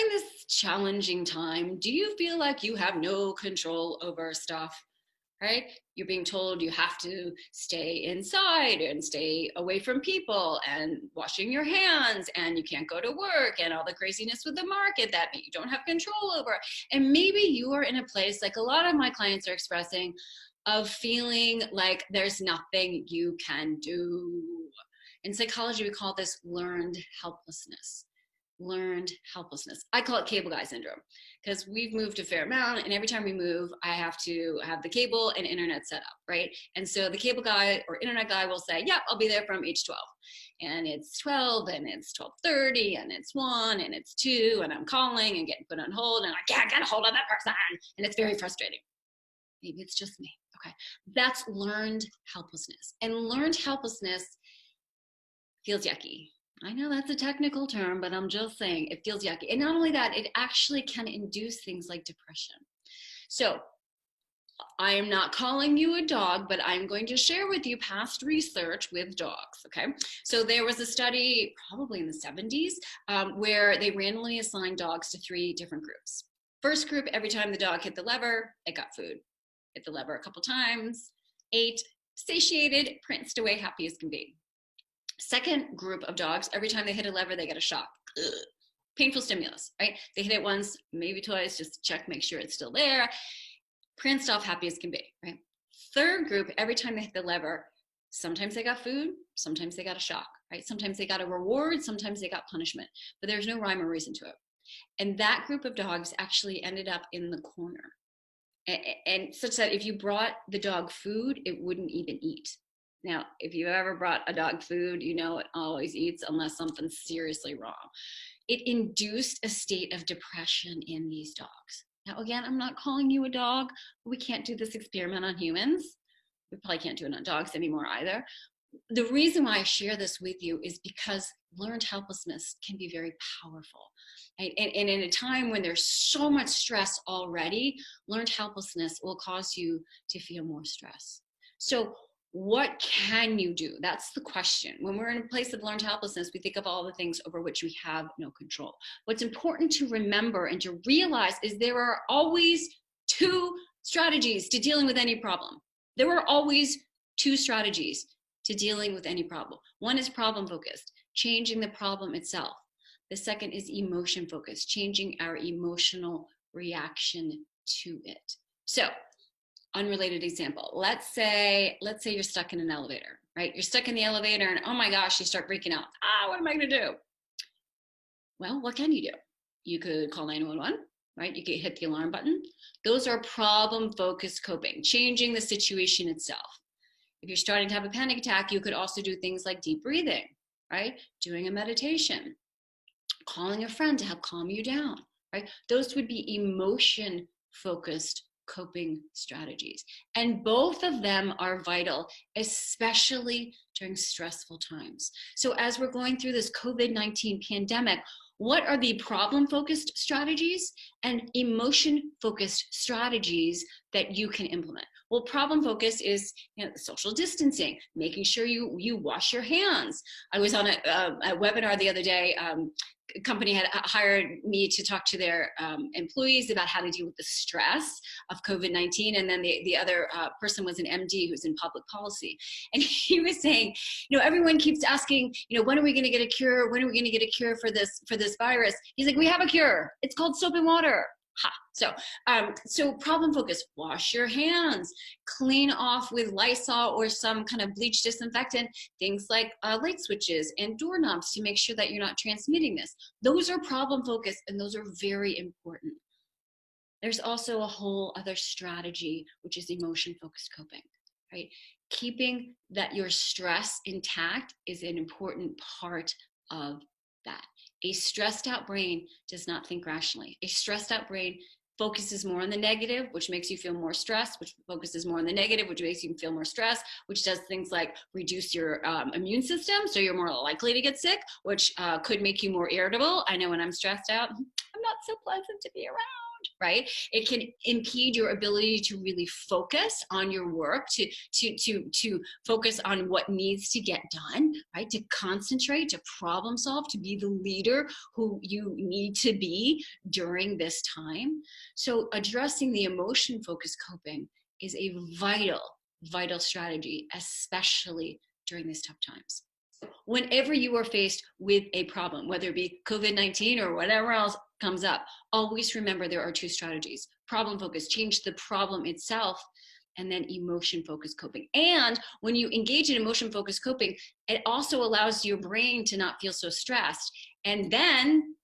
during this challenging time, do you feel like you have no control over stuff? Right? You're being told you have to stay inside and stay away from people and washing your hands, and you can't go to work, and all the craziness with the market that you don't have control over. And maybe you are in a place, like a lot of my clients are expressing, of feeling like there's nothing you can do. In psychology, we call this learned helplessness. Learned helplessness. I call it cable guy syndrome, because we've moved a fair amount, and every time we move, I have to have the cable and internet set up, right? And so the cable guy or internet guy will say, yeah, I'll be there from age 12. And it's 12, and it's 12:30, and it's 1, and it's 2, and I'm calling and getting put on hold, and I can't get a hold of that person, and it's very frustrating. Maybe it's just me. Okay. That's learned helplessness. And learned helplessness feels yucky. I know that's a technical term, but I'm just saying it feels yucky. And not only that, it actually can induce things like depression. So I am not calling you a dog, but I'm going to share with you past research with dogs, okay? So there was a study probably in the 70s where they randomly assigned dogs to 3 different groups. First group, every time the dog hit the lever, it got food. Hit the lever a couple times, ate, satiated, pranced away, happy as can be. Second group of dogs, every time they hit a lever, they get a shock. Ugh. Painful stimulus, right? They hit it once, maybe twice, just to check, make sure it's still there. Pranced off, happy as can be, right? Third group, every time they hit the lever, sometimes they got food, sometimes they got a shock, right? Sometimes they got a reward, sometimes they got punishment, but there's no rhyme or reason to it. And that group of dogs actually ended up in the corner. And such that if you brought the dog food, it wouldn't even eat. Now, if you ever brought a dog food, you know it always eats unless something's seriously wrong. It induced a state of depression in these dogs. Now, again, I'm not calling you a dog. We can't do this experiment on humans. We probably can't do it on dogs anymore either. The reason why I share this with you is because learned helplessness can be very powerful. And in a time when there's so much stress already, learned helplessness will cause you to feel more stress. So what can you do? That's the question. When we're in a place of learned helplessness, we think of all the things over which we have no control. What's important to remember and to realize is there are always 2 strategies to dealing with any problem. There are always 2 strategies to dealing with any problem. One is problem focused, changing the problem itself. The second is emotion focused, changing our emotional reaction to it. So, unrelated example. Let's say you're stuck in an elevator, right? You're stuck in the elevator and oh my gosh, you start freaking out. What am I gonna do? Well, what can you do? You could call 911, right? You could hit the alarm button. Those are problem-focused coping, changing the situation itself. If you're starting to have a panic attack, you could also do things like deep breathing, right? Doing a meditation, calling a friend to help calm you down, right? Those would be emotion-focused coping strategies. And both of them are vital, especially during stressful times. So as we're going through this COVID-19 pandemic, what are the problem-focused strategies and emotion-focused strategies that you can implement? Well, problem focus is social distancing, making sure you wash your hands. I was on a webinar the other day. A company had hired me to talk to their employees about how to deal with the stress of COVID-19. And then the other person was an MD who's in public policy. And he was saying, everyone keeps asking, when are we going to get a cure? When are we going to get a cure for this virus? He's like, we have a cure. It's called soap and water. So problem focus, wash your hands, clean off with Lysol or some kind of bleach disinfectant, things like light switches and doorknobs to make sure that you're not transmitting this. Those are problem focus, and those are very important. There's also a whole other strategy, which is emotion focused coping, right? Keeping your stress intact is an important part of that. A stressed out brain does not think rationally. A stressed out brain focuses more on the negative, which makes you feel more stressed, which focuses more on the negative, which makes you feel more stressed, which does things like reduce your immune system, so you're more likely to get sick, which could make you more irritable. I know when I'm stressed out, I'm not so pleasant to be around. right? It can impede your ability to really focus on your work, to focus on what needs to get done, right? To concentrate, to problem solve, to be the leader who you need to be during this time. So addressing the emotion focused coping is a vital strategy, especially during these tough times. Whenever you are faced with a problem, whether it be COVID-19 or whatever else comes up, always remember there are two strategies: problem focus, change the problem itself, and then emotion focused coping. And when you engage in emotion focused coping, it also allows your brain to not feel so stressed. And then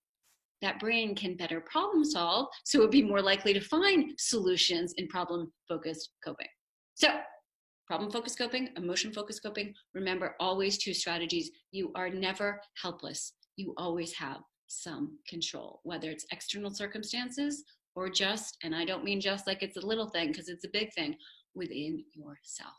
that brain can better problem solve, so it would be more likely to find solutions in problem focused coping. So problem focused coping, emotion focused coping, remember, always two strategies. You are never helpless. You always have some control, whether it's external circumstances or just, and I don't mean just like it's a little thing, because it's a big thing, within yourself.